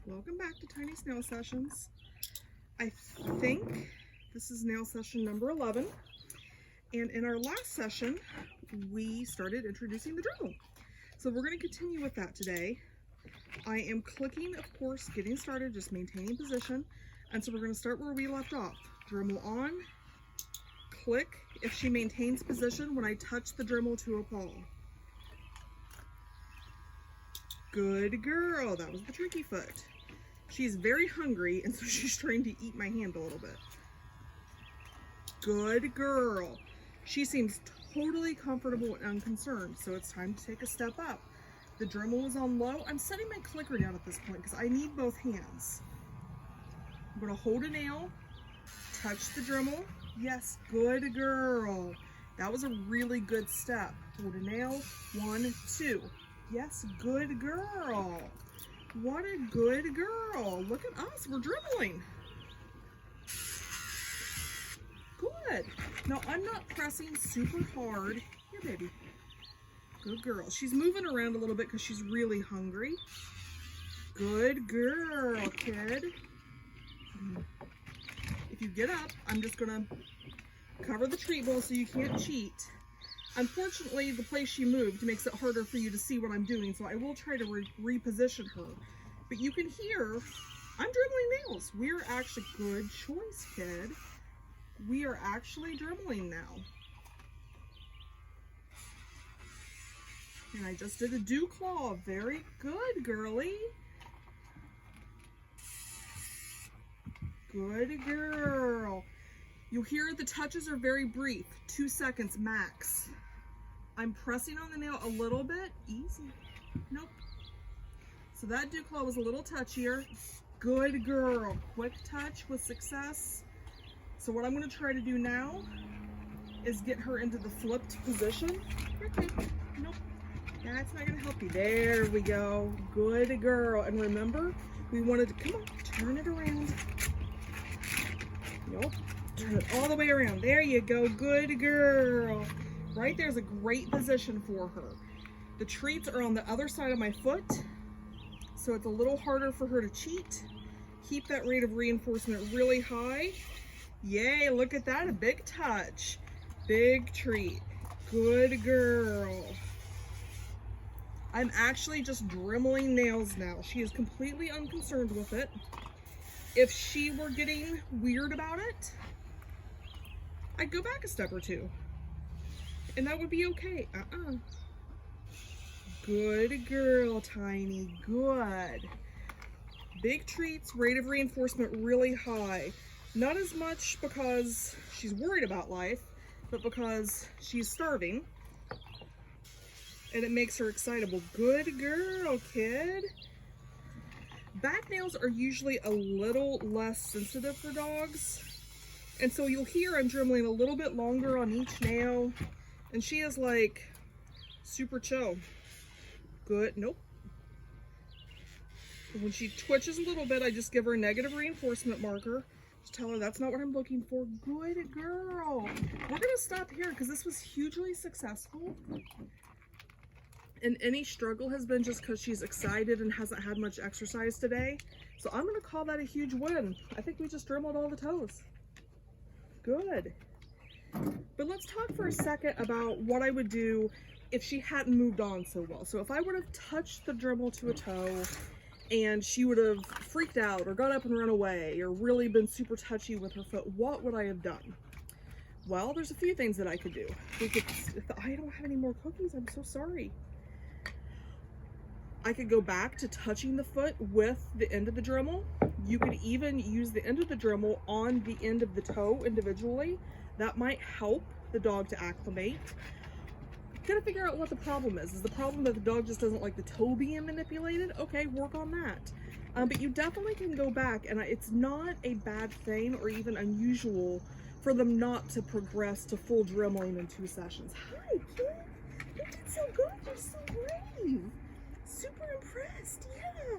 Welcome back to Tiny's Nail Sessions. I think this is nail session number 11, and in our last session we started introducing the Dremel. So we're going to continue with that today. I am clicking, of course, getting started, just maintaining position, and so we're going to start where we left off. Dremel on, click if she maintains position when I touch the Dremel to a paw. Good girl, that was the tricky foot. She's very hungry, and so she's trying to eat my hand a little bit. Good girl. She seems totally comfortable and unconcerned, so it's time to take a step up. The Dremel is on low. I'm setting my clicker down at this point because I need both hands. I'm going to hold a nail, touch the Dremel. Yes, good girl. That was a really good step. Hold a nail, 1, 2. Yes, good girl. What a good girl. Look at us, we're dribbling. Good. Now I'm not pressing super hard. Here, baby. Good girl. She's moving around a little bit because she's really hungry. Good girl, kid. If you get up, I'm just gonna cover the treat bowl so you can't cheat. Unfortunately, the place she moved makes it harder for you to see what I'm doing, so I will try to reposition her. But you can hear, I'm dribbling nails. We're actually, good choice, kid. We are actually dribbling now. And I just did a dew claw. Very good, girly. Good girl. You'll hear the touches are very brief, 2 seconds max. I'm pressing on the nail a little bit. Easy. Nope. So that dew claw was a little touchier. Good girl. Quick touch with success. So what I'm going to try to do now is get her into the flipped position. Okay. Nope. That's not going to help you. There we go. Good girl. And remember, we wanted to, come on, turn it around. Nope. Turn it all the way around. There you go. Good girl. Right there's a great position for her. The treats are on the other side of my foot, so it's a little harder for her to cheat. Keep that rate of reinforcement really high. Yay, look at that, a big touch. Big treat. Good girl. I'm actually just dremeling nails now. She is completely unconcerned with it. If she were getting weird about it, I'd go back a step or two. And that would be okay. Good girl, Tiny. Good. Big treats, rate of reinforcement really high. Not as much because she's worried about life, but because she's starving. And it makes her excitable. Good girl, kid. Back nails are usually a little less sensitive for dogs. And so you'll hear I'm dremeling a little bit longer on each nail. And she is like super chill. Good, nope. When she twitches a little bit, I just give her a negative reinforcement marker. Just tell her that's not what I'm looking for. Good girl. We're gonna stop here because this was hugely successful. And any struggle has been just because she's excited and hasn't had much exercise today. So I'm gonna call that a huge win. I think we just dremeled all the toes. Good. But let's talk for a second about what I would do if she hadn't moved on so well. So if I would have touched the Dremel to a toe and she would have freaked out or got up and run away or really been super touchy with her foot, what would I have done? Well, there's a few things that I could do. I don't have any more cookies, I'm so sorry. I could go back to touching the foot with the end of the Dremel. You could even use the end of the Dremel on the end of the toe individually. That might help the dog to acclimate. Gotta figure out what the problem is. Is the problem that the dog just doesn't like the toe being manipulated? Okay, work on that. But you definitely can go back, and it's not a bad thing or even unusual for them not to progress to full dremeling in 2 sessions. Hi, kid. You did so good. You're so brave.